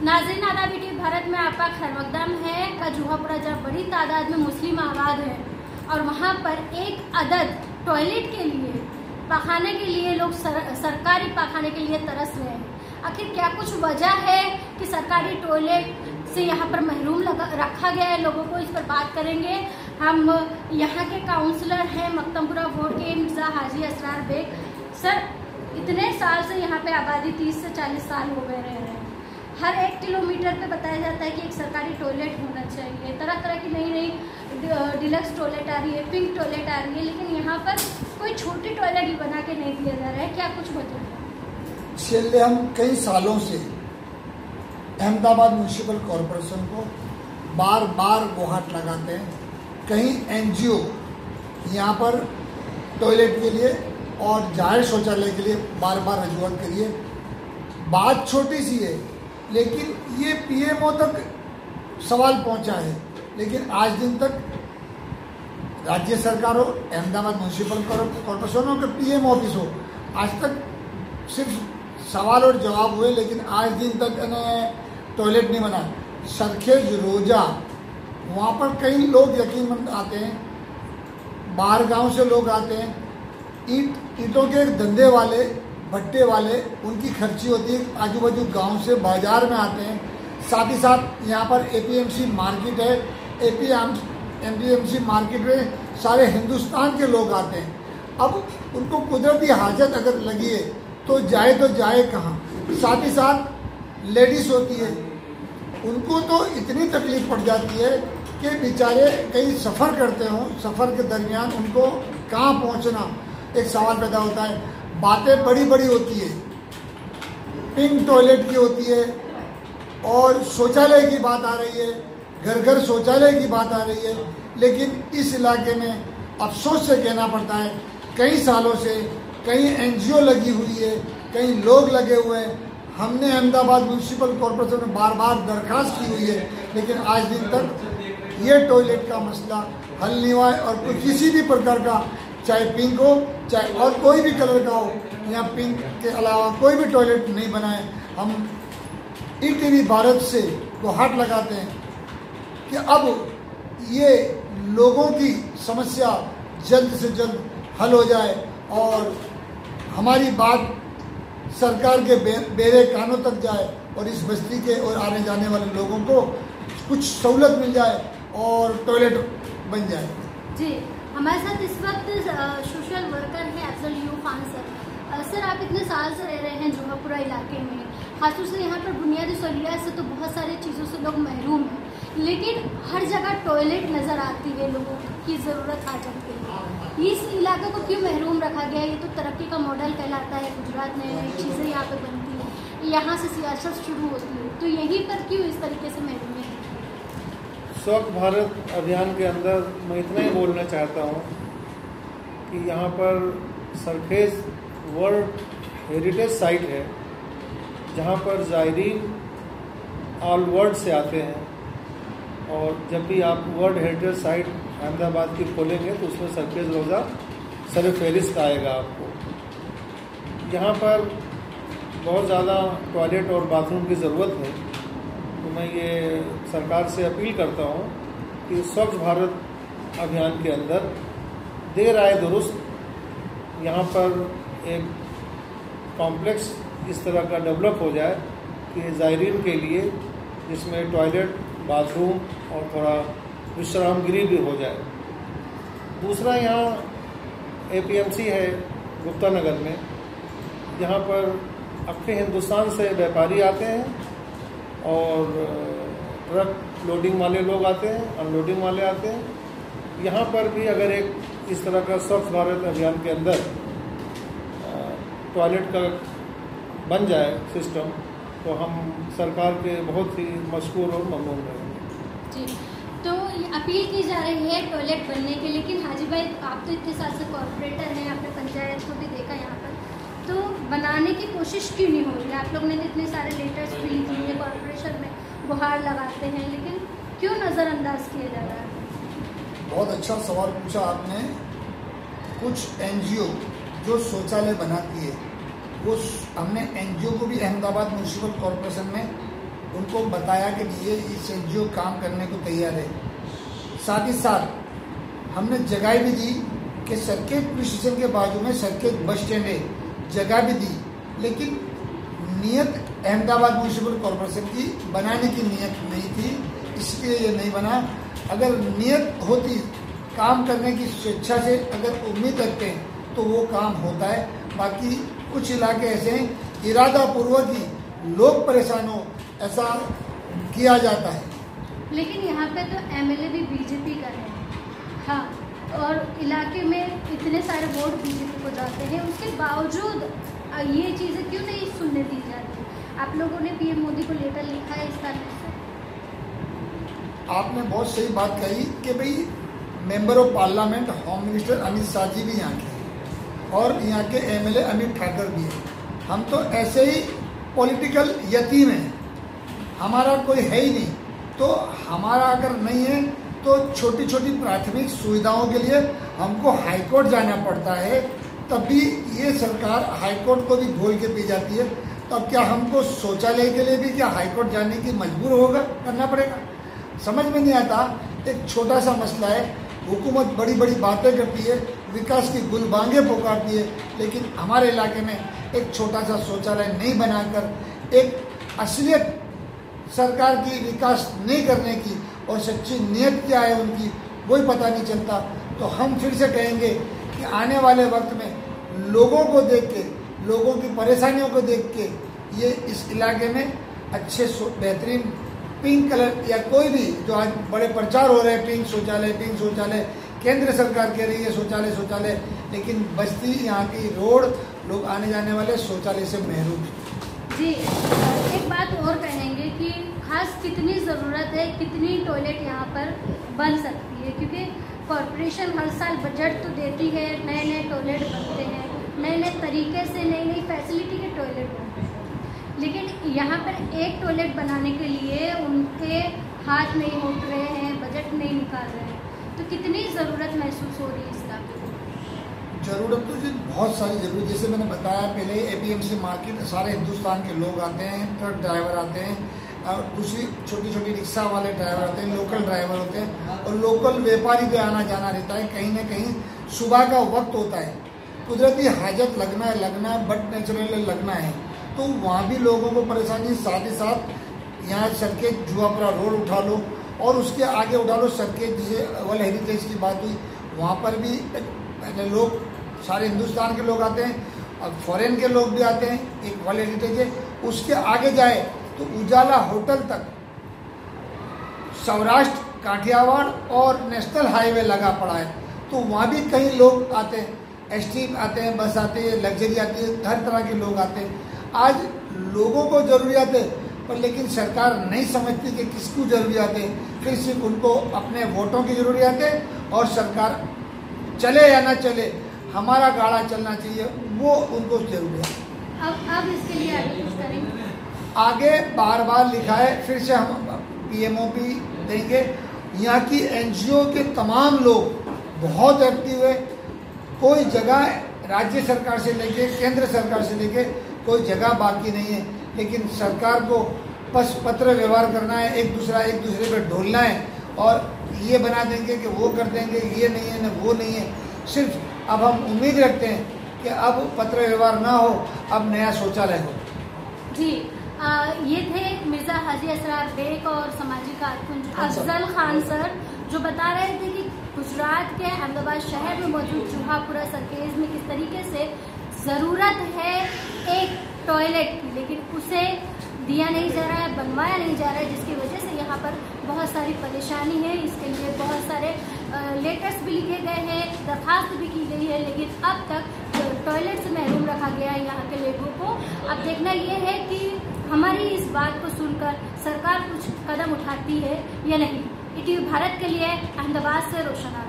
नाज़रीन आदाब, भारत में आपका खैरमकदम है। का जूहापुरा जहाँ बड़ी तादाद में मुस्लिम आबाद है और वहाँ पर एक अदद टॉयलेट के लिए, पखाने के लिए लोग सरकारी पखाने के लिए तरस रहे हैं। आखिर क्या कुछ वजह है कि सरकारी टॉयलेट से यहाँ पर महरूम रखा गया है लोगों को, इस पर बात करेंगे। हम यहाँ के काउंसलर हैं मकतमपुरा वार्ड के मिर्जा हाजी असरार बेग। सर, इतने साल से यहाँ पे आबादी 30 से 40 साल हो गए रह रहे हैं। हर 1 किलोमीटर पे बताया जाता है कि एक सरकारी टॉयलेट होना चाहिए। तरह तरह की नई नई डिलक्स टॉयलेट आ रही है, पिंक टॉयलेट आ रही है, लेकिन यहाँ पर कोई छोटी टॉयलेट ही बना के नहीं दिया जा रहा है। क्या कुछ वजह है? पिछले हम कई सालों से अहमदाबाद म्यूनिसिपल कॉरपोरेशन को बार बार गुहार लगाते हैं। कई एनजीओ यहाँ पर टॉयलेट के लिए और जाहिर शौचालय के लिए बार बार रजूआत करिए। बात छोटी सी है, लेकिन ये पीएमओ तक सवाल पहुंचा है, लेकिन आज दिन तक राज्य सरकार हो, अहमदाबाद म्यूनिसिपल कॉरपोरेशन हो, कि पीएम ऑफिस हो, आज तक सिर्फ सवाल और जवाब हुए, लेकिन आज दिन तक टॉयलेट नहीं बना। सरखेज रोजा वहाँ पर कई लोग यकीनमंद आते हैं, बाहर गांव से लोग आते हैं, ईंटों के धंधे वाले, भट्टे वाले, उनकी खर्ची होती है, आजू बाजू गांव से बाजार में आते हैं। साथ ही साथ यहाँ पर एपीएमसी मार्केट है, एपीएमसी मार्केट में सारे हिंदुस्तान के लोग आते हैं। अब उनको कुदरती हाजत अगर लगी है तो जाए कहाँ। साथ ही साथ लेडीज होती है, उनको तो इतनी तकलीफ पड़ जाती है कि बेचारे कहीं सफ़र करते हों, सफ़र के दरमियान उनको कहाँ पहुँचना, एक सवाल पैदा होता है। बातें बड़ी बड़ी होती है, पिंक टॉयलेट की होती है और शौचालय की बात आ रही है, घर घर शौचालय की बात आ रही है, लेकिन इस इलाके में अफसोस से कहना पड़ता है कई सालों से कई एनजीओ लगी हुई है, कई लोग लगे हुए हैं। हमने अहमदाबाद म्यूनिसिपल कॉरपोरेशन में बार बार दरखास्त की हुई है, लेकिन आज दिन तक ये टॉयलेट का मसला हल नहीं हुआ है। और किसी भी प्रकार का, चाहे पिंक हो चाहे और कोई भी कलर का हो, यहाँ पिंक के अलावा कोई भी टॉयलेट नहीं बना है। हम ईटीवी भारत से गुहार लगाते हैं कि अब ये लोगों की समस्या जल्द से जल्द हल हो जाए और हमारी बात सरकार के बेरे कानों तक जाए और इस बस्ती के और आने जाने वाले लोगों को कुछ सहूलत मिल जाए और टॉयलेट बन जाए। जी, हमारे साथ इस वक्त सोशल वर्कर हैं Afzal you Khan sir. Sir, आप इतने साल से रह रहे हैं जूहापुरा इलाके में, खासतौर से यहाँ पर बुनियादी सहूलियात से तो बहुत सारी चीज़ों से लोग महरूम हैं, लेकिन हर जगह टॉयलेट नज़र आती है लोगों की ज़रूरत हाजत के लिए। इस इलाके को क्यों महरूम रखा गया? ये तो तरक्की का मॉडल कहलाता है। गुजरात में नई चीज़ें यहाँ पर बनती हैं, यहाँ से सियासत शुरू होती है, तो यहीं पर क्यों इस तरीके से महरूम है? स्वच्छ भारत अभियान के अंदर मैं इतना ही बोलना चाहता हूँ कि यहाँ पर सरखेज वर्ल्ड हेरिटेज साइट है, जहाँ पर ज़ायरीन ऑल वर्ल्ड से आते हैं, और जब भी आप वर्ल्ड हेरिटेज साइट अहमदाबाद की खोलेंगे तो उसमें सरखेज रोज़ा सरफहरिस्त आएगा आपको। यहाँ पर बहुत ज़्यादा टॉयलेट और बाथरूम की ज़रूरत है, तो मैं ये सरकार से अपील करता हूँ कि स्वच्छ भारत अभियान के अंदर देर आए दुरुस्त यहाँ पर एक कॉम्प्लेक्स इस तरह का डेवलप हो जाए कि ज़ायरीन के लिए, जिसमें टॉयलेट, बाथरूम और थोड़ा विश्राम गृह भी हो जाए। दूसरा, यहाँ एपीएमसी है गुप्ता नगर में, यहाँ पर अक्खे हिंदुस्तान से व्यापारी आते हैं और ट्रक लोडिंग वाले लोग आते हैं, अनलोडिंग वाले आते हैं। यहाँ पर भी अगर एक इस तरह का स्वच्छ भारत अभियान के अंदर टॉयलेट का बन जाए सिस्टम, तो हम सरकार के बहुत ही मशकूर और ममनून रहेंगे। जी, तो अपील की जा रही है टॉयलेट बनने के, लेकिन हाजी भाई, आप तो इतने साल से कॉर्पोरेटर हैं, आपने पंचायत को भी देखा यहाँ पर, तो बनाने की कोशिश क्यों नहीं हो रही है? आप लोग ने इतने सारे लेटर्स भी लिए, कॉर्पोरेशन में गुहार लगाते हैं, लेकिन क्यों नज़रअंदाज किया जा रहा है? बहुत अच्छा सवाल पूछा आपने। कुछ एनजीओ जो शौचालय बनाती है, वो हमने एनजीओ को भी अहमदाबाद म्यूनिसिपल कॉरपोरेशन में उनको बताया कि ये इस एनजीओ काम करने को तैयार है। साथ ही साथ हमने जगह भी दी कि सर्किट पुलिस स्टेशन के बाजू में सर्किट बस स्टैंड है, जगह भी दी, लेकिन नियत अहमदाबाद म्यूनिसिपल कॉरपोरेशन की बनाने की नियत नहीं थी, इसलिए ये नहीं बना। अगर नियत होती, काम करने की स्वेच्छा से अगर उम्मीद रखते हैं तो वो काम होता है। बाकी कुछ इलाके ऐसे हैं इरादा पूर्वक ही लोग परेशान हो ऐसा किया जाता है। लेकिन यहाँ पे तो एमएलए भी बीजेपी का है, हाँ, और इलाके में इतने सारे वोट बीजेपी को जाते हैं, उसके बावजूद ये चीज़ें क्यों नहीं सुनने दी जाती? आप लोगों ने पीएम मोदी को लेटर लिखा है इस तारीख से। आपने बहुत सही बात कही कि भाई member of parliament home minister Amit Shah ji भी यहाँ के हैं और यहाँ के एमएलए अमित ठाकर भी हैं। हम तो ऐसे ही पॉलिटिकल यतीम हैं, हमारा कोई है ही नहीं। तो हमारा अगर नहीं है तो छोटी छोटी प्राथमिक सुविधाओं के लिए हमको हाईकोर्ट जाना पड़ता है, तब भी ये सरकार हाईकोर्ट को भी घोल के पी जाती है। तो अब क्या हमको शौचालय के लिए भी क्या हाईकोर्ट जाने की मजबूर होगा, करना पड़ेगा? समझ में नहीं आता। एक छोटा सा मसला है, हुकूमत बड़ी बड़ी बातें करती है, विकास की गुलबांगे पुकारती है, लेकिन हमारे इलाके में एक छोटा सा शौचालय नहीं बनाकर एक असलियत सरकार की विकास नहीं करने की और सच्ची नीयत क्या है उनकी वही पता नहीं चलता। तो हम फिर से कहेंगे कि आने वाले वक्त में लोगों को देख के, लोगों की परेशानियों को देख के ये इस इलाके में अच्छे बेहतरीन पिंक कलर या कोई भी जो आज बड़े प्रचार हो रहे हैं पिंक शौचालय, केंद्र सरकार कह रही है शौचालय, लेकिन बस्ती यहाँ की रोड लोग आने जाने वाले शौचालय से महरूम। जी, एक बात और कहेंगे कि खास कितनी ज़रूरत है, कितनी टॉयलेट यहाँ पर बन सकती है, क्योंकि कॉरपोरेशन हर साल बजट तो देती है, नए नए टॉयलेट बनते हैं, नए नए तरीके से नई फैसिलिटी के टॉयलेट बनते हैं, लेकिन यहाँ पर एक टॉयलेट बनाने के लिए उनके हाथ नहीं उठ रहे हैं, बजट नहीं निकाल रहे हैं। तो कितनी ज़रूरत महसूस हो रही है इसका? ज़रूरत तो जी बहुत सारी ज़रूरत, जैसे मैंने बताया पहले एपीएमसी मार्केट सारे हिंदुस्तान के लोग आते हैं, ट्रक ड्राइवर आते हैं और दूसरी छोटी छोटी रिक्शा वाले ड्राइवर आते हैं, लोकल ड्राइवर होते हैं और लोकल व्यापारी भी आना जाना रहता है। कहीं ना कहीं सुबह का वक्त होता है, कुदरती हाजत लगना बट नेचुरल लगना है, तो वहाँ भी लोगों को परेशानी। साथ ही साथ यहाँ सर्किट जुआपुरा रोड उठा लो और उसके आगे उठा लो सर्किट, जिसे वर्ल्ड हेरिटेज की बात हुई, वहाँ पर भी पहले लोग सारे हिंदुस्तान के लोग आते हैं, अब फॉरेन के लोग भी आते हैं, एक वर्ल्ड हेरिटेज है। उसके आगे जाए तो उजाला होटल तक सौराष्ट्र, काठियावाड़ और नेशनल हाईवे लगा पड़ा है, तो वहाँ भी कई लोग आते हैं, एसटी आते हैं, बस आते हैं, लग्जरी आती है, हर तरह के लोग आते हैं। आज लोगों को ज़रूरियात है, पर लेकिन सरकार नहीं समझती कि किसको ज़रूरियात है, फिर सिर्फ उनको अपने वोटों की ज़रूरियात है और सरकार चले या ना चले, हमारा गाड़ा चलना चाहिए, वो उनको जरूरी है। अब इसके लिए आगे कुछ करेंगे? आगे बार बार लिखा है, फिर से हम पीएमओ भी देंगे। यहाँ की एनजीओ के तमाम लोग बहुत एक्टिव है, कोई जगह राज्य सरकार से लेके केंद्र सरकार से लेके कोई जगह बाकी नहीं है, लेकिन सरकार को बस पत्र व्यवहार करना है, एक दूसरे पर ढोलना है और ये बना देंगे कि वो कर देंगे, ये नहीं है ना वो नहीं है। सिर्फ अब हम उम्मीद रखते हैं कि अब पत्र व्यवहार ना हो, अब नया शौचालय हो। जी, ये थे मिर्ज़ा हाजी असरार बेग और सामाजिक कारकुन अफजल खान सर, जो बता रहे थे कि गुजरात के अहमदाबाद शहर में मौजूद जुहापुरा सर्किट में किस तरीके से ज़रूरत है एक टॉयलेट की, लेकिन उसे दिया नहीं जा रहा है, बनवाया नहीं जा रहा है, जिसकी वजह से यहाँ पर बहुत सारी परेशानी है। इसके लिए बहुत सारे लेटर्स भी लिखे गए हैं, दरखास्त भी की गई है, लेकिन अब तक टॉयलेट से महरूम रखा गया है यहाँ के लोगों को। अब देखना ये है कि हमारी इस बात को सुनकर सरकार कुछ कदम उठाती है या नहीं। ईटीवी भारत के लिए अहमदाबाद से रोशन।